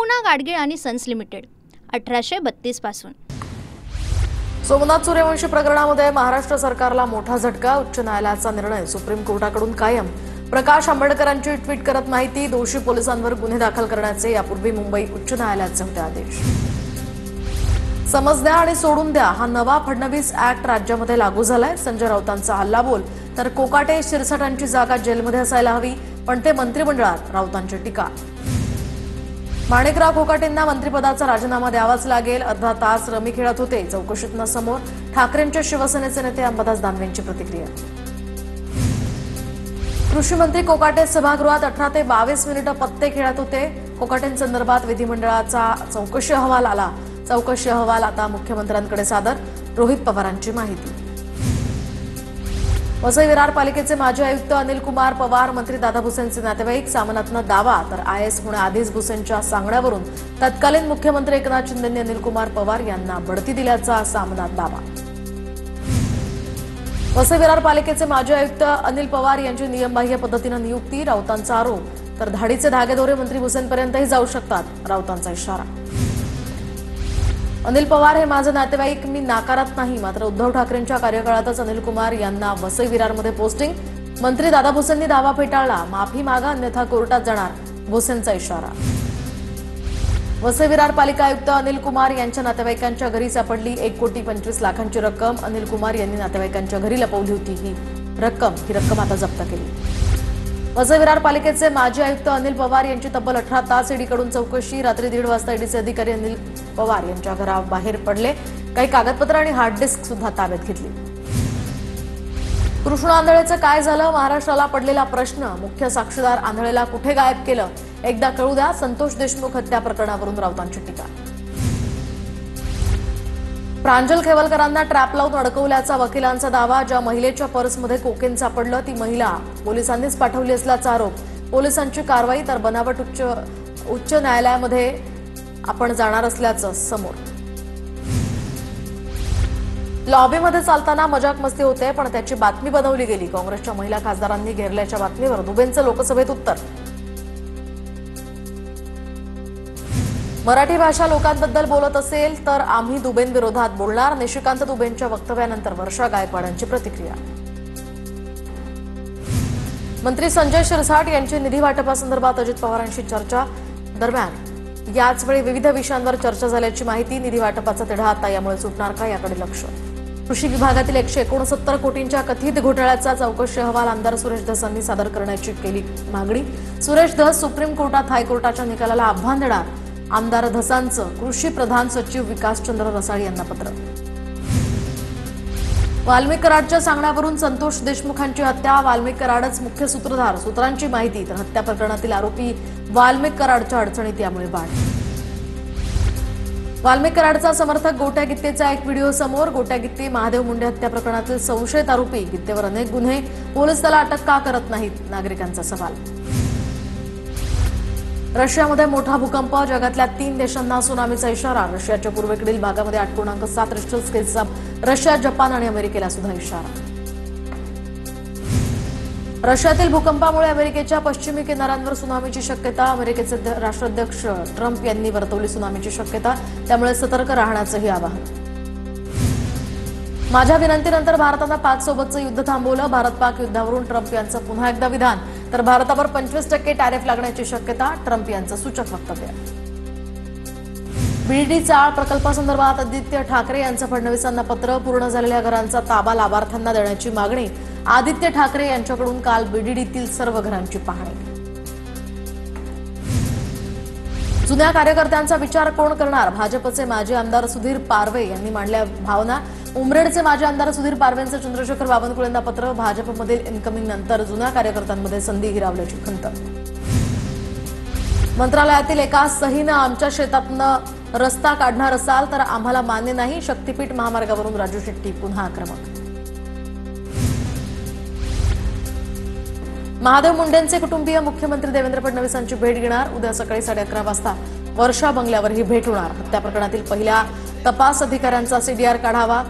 अरुणा गाडगीळ आणि sons limited 1832 पासून। सोमनाथ सूर्यवंशी प्रकरणामध्ये महाराष्ट्र सरकारला मोठा झटका। उच्च न्यायालयाचा निर्णय सुप्रीम कोर्टाकडून कायम। प्रकाश आंबेडकरांची ट्विट करत माहिती। दोषी पोलिसांवर गुन्हे दाखल करण्याचे यापूर्वी मुंबई उच्च न्यायालयाचे होते आदेश। समज द्या आणि सोडून द्या हा नवा फडणवीस ऍक्ट राज्यामध्ये लागू झालाय। संजय राऊतांचा हल्लाबोल तर कोकाटे शिरसाटांची जागा जेलमध्ये असायला हवी, पण ते मंत्रिमंडळात, राऊतांची टीका। माणिकराव कोकाटेंना मंत्रिपदाचा राजीनामा द्यावाच लागेल। अर्धा तास रमी खेळत होते, चौकशीतनं समोर। ठाकरेंच्या शिवसेनेचे नेते अंबादास दानवेंची प्रतिक्रिया। कृषी मंत्री कोकाटे सभागृहात 18 ते 22 मिनिटं पत्ते खेळत होते। कोकाटेंसंदर्भात विधिमंडळाचा चौकशी अहवाल आला। चौकशी अहवाल आता मुख्यमंत्र्यांकडे सादर। रोहित पवारांची माहिती। वसई विरार पालिकेचे माजी आयुक्त अनिल कुमार पवार, मंत्री दादा भुसेंचे नातेवाईक। सामनातनं दावा तर आयएस होण्याआधीच भुसेंच्या सांगण्यावरून तत्कालीन मुख्यमंत्री एकनाथ शिंदेंनी अनिल कुमार पवार यांना बढती दिल्याचा सामनात दावा। वसई विरार पालिकेचे माजी आयुक्त अनिल पवार यांची नियमबाह्य पद्धतीनं नियुक्ती। राऊतांचा आरोप तर धाडीचे धागेदोरे मंत्री भुसेंपर्यंतही जाऊ शकतात, राऊतांचा इशारा। अनिल पवार हे माझे नातेवाईक, मी नाकारत नाही। मात्र उद्धव ठाकरेंच्या कार्यकाळातच अनिल कुमार यांना वसई विरारमध्ये पोस्टिंग। मंत्री दादा भुसेंनी दावा फेटाळला, माफी मागा अन्यथा कोर्टात जाणार, भुसेंचा इशारा। वसई विरार पालिका आयुक्त अनिल कुमार यांच्या नातेवाईकांच्या घरी सापडली 1,25,00,000ची रक्कम। अनिल कुमार यांनी नातेवाईकांच्या घरी लपवली होती ही रक्कम आता जप्त केली। वसई विरार पालिकेचे माजी आयुक्त अनिल पवार यांची तब्बल 18 तास ईडीकडून चौकशी। रात्री 1:30 वाजता ईडीचे अधिकारी अनिल पवार यांच्या घराबाहेर पडले। काही कागदपत्र आणि हार्ड डिस्क सुद्धा ताब्यात घेतली। कृष्ण आंधळेचं काय झालं? महाराष्ट्राला पडलेला प्रश्न। मुख्य साक्षीदार आंधळेला कुठे गायब केलं? एकदा कळू द्या। संतोष देशमुख हत्या प्रकरणावरून राऊतांची टीका। प्रांजल खेवलकरांना ट्रॅप लावून अडकवल्याचा वकिलांचा दावा। ज्या महिलेच्या पर्समध्ये कोकेन सापडलं ती महिला पोलिसांनीच पाठवली असल्याचा आरोप। पोलिसांची कारवाई तर बनावट उच्च न्यायालयामध्ये आपण जाणार असल्याचं समोर। लॉबीमध्ये चालताना मजाक मस्ती होते, पण त्याची बातमी बनवली गेली। काँग्रेसच्या महिला खासदारांनी घेरल्याच्या बातमीवर दुबेंचं लोकसभेत उत्तर। मराठी भाषा लोकांबद्दल बोलत असेल तर आम्ही दुबेंविरोधात बोलणार। निशिकांत दुबेंच्या वक्तव्यानंतर वर्षा गायकवाडांची प्रतिक्रिया। मंत्री संजय शिरसाट यांची निधी वाटपासंदर्भात अजित पवारांशी चर्चा। दरम्यान याच वेळी विविध विषयांवर चर्चा झाल्याची माहिती। निधी वाटपाचा तिढा आता यामुळे सुटणार का याकडे लक्ष। कृषी विभागातील 169 कोटींच्या कथित घोटाळ्याचा चौकशी अहवाल आमदार सुरेश धसांनी सादर करण्याची केली मागणी। सुरेश धस सुप्रीम कोर्टात हायकोर्टाच्या निकालाला आव्हान देणार। आमदार धसांचं कृषी प्रधान सचिव विकासचंद्र रसाळ यांना पत्र। वाल्मिक कराडच्या सांगण्यावरून संतोष देशमुखांची हत्या। वाल्मिक कराडच मुख्य सूत्रधार, सूत्रांची माहिती तर हत्या प्रकरणातील आरोपी वाल्मिक कराडच्या अडचणीत यामुळे वाढ। वाल्मिक कराडचा समर्थक गोट्या गित्तेचा एक व्हिडिओ समोर। गोट्या गित्ते महादेव मुंडे हत्या प्रकरणातील संशयित आरोपी। गित्तेवर अनेक गुन्हे, पोलीस त्याला अटक का करत नाहीत, नागरिकांचा सवाल। रशियामध्ये मोठा भूकंप, जगातल्या 3 देशांना सुनामीचा इशारा। रशियाच्या पूर्वेकडील भागामध्ये 8.7 रिश्टर स्केलचा रशिया, जपान आणि अमेरिकेला सुद्धा इशारा। रशियातील भूकंपामुळे अमेरिकेच्या पश्चिमी किनाऱ्यांवर सुनामीची शक्यता। अमेरिकेचे राष्ट्राध्यक्ष ट्रम्प यांनी वर्तवली सुनामीची शक्यता, त्यामुळे सतर्क राहण्याचंही आवाहन। माझ्या विनंतीनंतर भारतानं पाकसोबतचं युद्ध थांबवलं। भारत-पाक युद्धावरून ट्रम्प यांचं पुन्हा एकदा विधान, तर भारतावर 25% टॅरिफ लागण्याची शक्यता। ट्रम्प यांचं सूचक वक्तव्य। बीडीडी चाळ प्रकल्पासंदर्भात आदित्य ठाकरे यांचं फडणवीसांना पत्र। पूर्ण झालेल्या घरांचा ताबा लाभार्थ्यांना देण्याची मागणी। आदित्य ठाकरे यांच्याकडून काल बीडीडीतील सर्व घरांची पाहणी। जुन्या कार्यकर्त्यांचा विचार कोण करणार? भाजपचे माजी आमदार सुधीर पारवे यांनी मांडल्या भावना। उमरेडचे माजी आमदार सुधीर पारवेंचं चंद्रशेखर बावनकुळेंना पत्र। भाजपमधील इन्कमिंग नंतर जुन्या कार्यकर्त्यांमध्ये संधी हिरावल्याची खंत। मंत्रालयातील एका सहीनं आमच्या शेतातनं रस्ता काढणार असाल तर आम्हाला मान्य नाही। शक्तीपीठ महामार्गावरून राजू शेट्टी पुन्हा आक्रमक। महादेव मुंडेंचे कुटुंबीय मुख्यमंत्री देवेंद्र फडणवीसांची भेट घेणार। उद्या सकाळी 11:30 वाजता वर्षा बंगल्यावर ही भेट होणार। हत्या प्रकरणातील पहिल्या तपास अधिकाऱ्यांचा सीडीआर काढावा।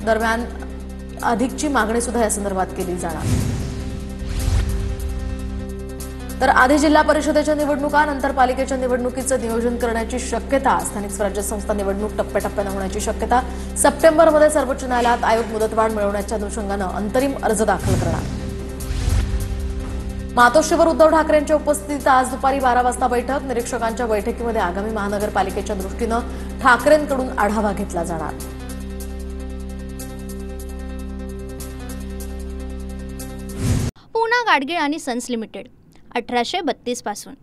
दरम्यान अधिकची मागणी सुद्धा या संदर्भात केली जाणार। तर आधी जिल्हा परिषदेच्या निवडणुका नंतर पालिकेच्या निवडणुकीचं नियोजन करण्याची शक्यता, स्थानिक स्वराज्य संस्था निवडणूक टप्प्याटप्प्यानं होण्याची शक्यता, सप्टेंबरमध्ये सर्वोच्च न्यायालयात आयोग मुदतवाढ मिळवण्याच्या अनुषंगानं अंतरिम अर्ज दाखल करणार. मातोश्रीवर उद्धव ठाकरेंच्या उपस्थितीत आज दुपारी 12 वाजता बैठक. निरीक्षकांच्या बैठकीमध्ये आगामी महानगरपालिकेच्या दृष्टीनं ठाकरेंकडून आढावा घेतला जाणार. पूना गाडगीळ आणि सन्स लिमिटेड 1832 पासून